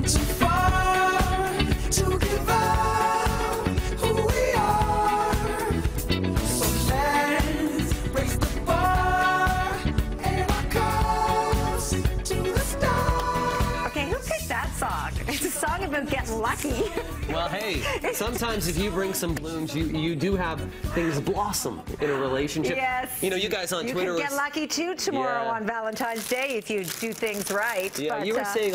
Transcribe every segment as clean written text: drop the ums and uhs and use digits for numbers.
Too far to give up who we are. So let's raise the bar and our cups to the stars. Okay, who picked that song? It's a song about getting lucky. Well, hey, sometimes if you bring some blooms, you do have things blossom in a relationship. Yes. You know, you guys on Twitter. You can get lucky too tomorrow on Valentine's Day if you do things right. Yeah, but, you were saying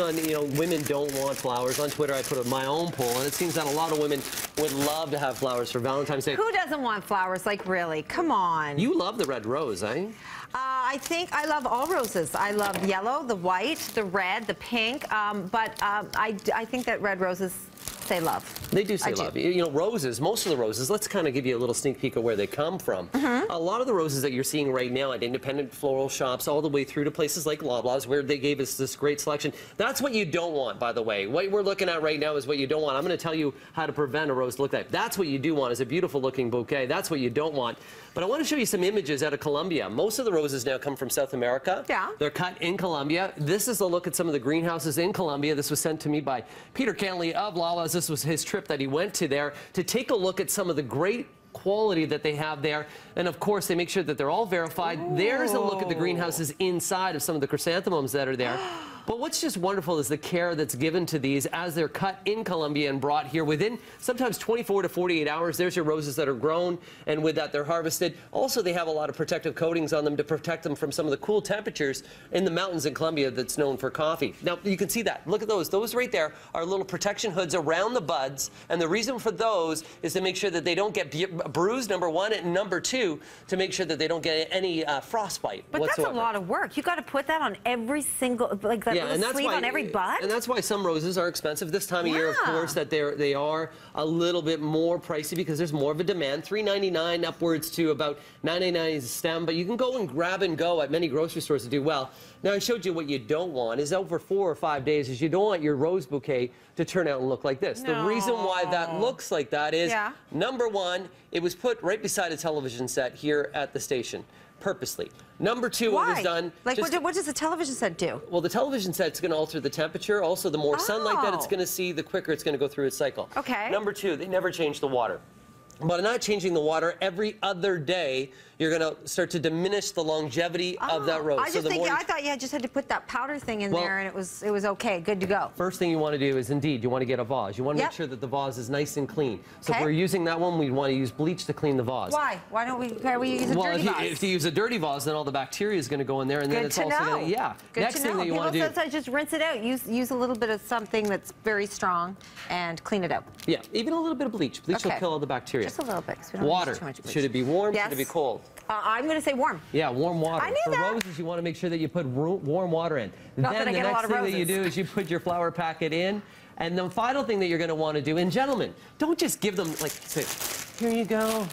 women don't want flowers. On Twitter, I put my own poll, and it seems that a lot of women would love to have flowers for Valentine's Day. Who doesn't want flowers? Like, really? Come on. You love the red rose, eh? I think I love all roses. I love yellow, the white, the red, the pink, but I think that red roses say love. They do say love. You know, roses, most of the roses, let's kind of give you a little sneak peek of where they come from. A lot of the roses that you're seeing right now at independent floral shops all the way through to places like Loblaws where they gave us this great selection. That's what you don't want, by the way. What we're looking at right now is what you don't want. I'm going to tell you how to prevent a rose to look like. That's what you do want, is a beautiful looking bouquet. That's what you don't want. But I want to show you some images out of Colombia. Most of the roses now come from South America. Yeah. They're cut in Colombia. This is a look at some of the greenhouses in Colombia. This was sent to me by Peter Canley of Lawless. This was his trip that he went to there to take a look at some of the great quality that they have there. And of course, they make sure that they're all verified. Ooh. There's a look at the greenhouses inside of some of the chrysanthemums that are there. But what's just wonderful is the care that's given to these as they're cut in Colombia and brought here within sometimes 24 to 48 hours. There's your roses that are grown, and with that, they're harvested. Also, they have a lot of protective coatings on them to protect them from some of the cool temperatures in the mountains in Colombia that's known for coffee. Now, you can see that. Look at those. Those right there are little protection hoods around the buds, and the reason for those is to make sure that they don't get bruised, number one, and number two, to make sure that they don't get any frostbite whatsoever. But that's a lot of work. You got to put that on every single, like that little sleeve on every bud? And that's why some roses are expensive this time of year, of course, that they are a little bit more pricey because there's more of a demand. $3.99 upwards to about $9.99 a stem, but you can go and grab and go at many grocery stores to do well. Now, I showed you what you don't want is over 4 or 5 days is you don't want your rose bouquet to turn out and look like this. No. The reason why that looks like that is, number one, it was put right beside a television set here at the station. Purposely. Number two, what was done... Like, what does the television set do? Well, the television set's going to alter the temperature. Also, the more sunlight that it's going to see, the quicker it's going to go through its cycle. Okay. Number two, they never change the water. But not changing the water every other day, you're going to start to diminish the longevity of that rose. I thought you just had to put that powder thing in there, and it was okay, good to go. First thing you want to do is, indeed, you want to get a vase. You want to make sure that the vase is nice and clean. So if we're using that one, we want to use bleach to clean the vase. Why? Why don't we? Why are we using a dirty vase? If you use a dirty vase, then all the bacteria is going to go in there, and then it's also going to Next thing that you want to do. Sometimes just rinse it out. Use a little bit of something that's very strong, and clean it out. Yeah, even a little bit of bleach. Bleach will kill all the bacteria. Just a little bit. Water. Should it be warm? Should it be cold? I'm going to say warm. Yeah, warm water. I knew that. For roses, you want to make sure that you put warm water in. Not then that I get a lot of roses. The next thing that you do is you put your flower packet in. And the final thing that you're going to want to do, and gentlemen, don't just give them, like, say, here you go.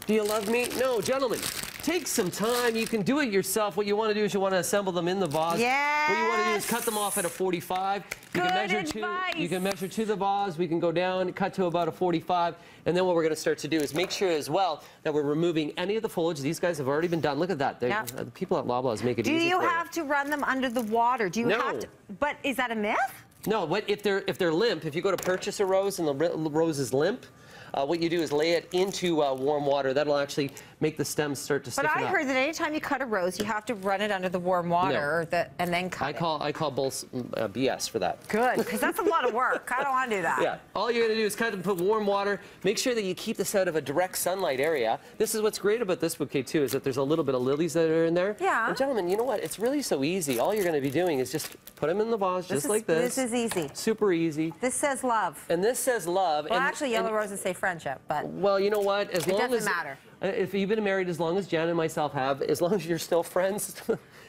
Do you love me? No, gentlemen. Take some time. You can do it yourself. What you want to do is you want to assemble them in the vase. Yes. What you want to do is cut them off at a 45. You can measure to the vase. We can go down, cut to about a 45. And then what we're going to start to do is make sure as well that we're removing any of the foliage. These guys have already been done. Look at that. The people at Loblaws make it easy. Do you have to run them under the water? Do you have to? But is that a myth? No. If they're limp, if you go to purchase a rose and the rose is limp, what you do is lay it into warm water. That'll actually make the stems start to stiffen up. But I heard that anytime you cut a rose, you have to run it under the warm water and then cut it. I call both BS for that. Good, because that's a lot of work. I don't want to do that. Yeah. All you're going to do is cut and put warm water. Make sure that you keep this out of a direct sunlight area. This is what's great about this bouquet, too, is that there's a little bit of lilies that are in there. Yeah. And gentlemen, you know what? It's really so easy. All you're going to be doing is just put them in the vase just like this. This is easy. Super easy. This says love. And this says love. Well, actually, yellow roses say friendship, but... Well, you know what? It doesn't matter. If you've been married as long as Jan and myself have, as long as you're still friends.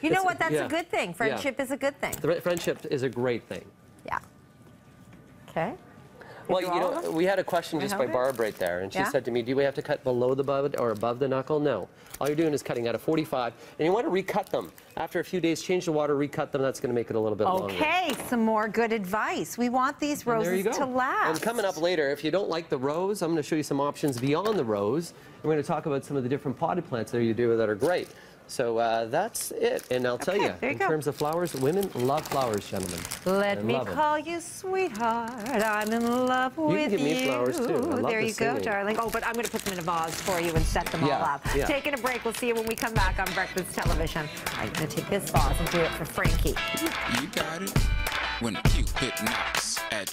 You know what? That's a good thing. Friendship is a good thing. Friendship is a great thing. Yeah. Okay. Well, you know, we had a question just by Barb right there, and she said to me, do we have to cut below the bud or above the knuckle? No. All you're doing is cutting at a 45, and you want to recut them. After a few days, change the water, recut them. That's going to make it a little bit longer. Okay, some more good advice. We want these roses to last. And coming up later, if you don't like the rose, I'm going to show you some options beyond the rose. We're going to talk about some of the different potted plants that you do that are great. So that's it. And I'll tell you, there you in go. terms of flowers, women love flowers, gentlemen. Let I me love 'em. call you sweetheart. I'm in love with you. can give me flowers, too. I love There the you go, singing. darling. Oh, but I'm going to put them in a vase for you and set them all Yeah, up. yeah. Taking a break. We'll see you when we come back on Breakfast Television. I'm going to take this vase and do it for Frankie. You got it. When Cupid knocks at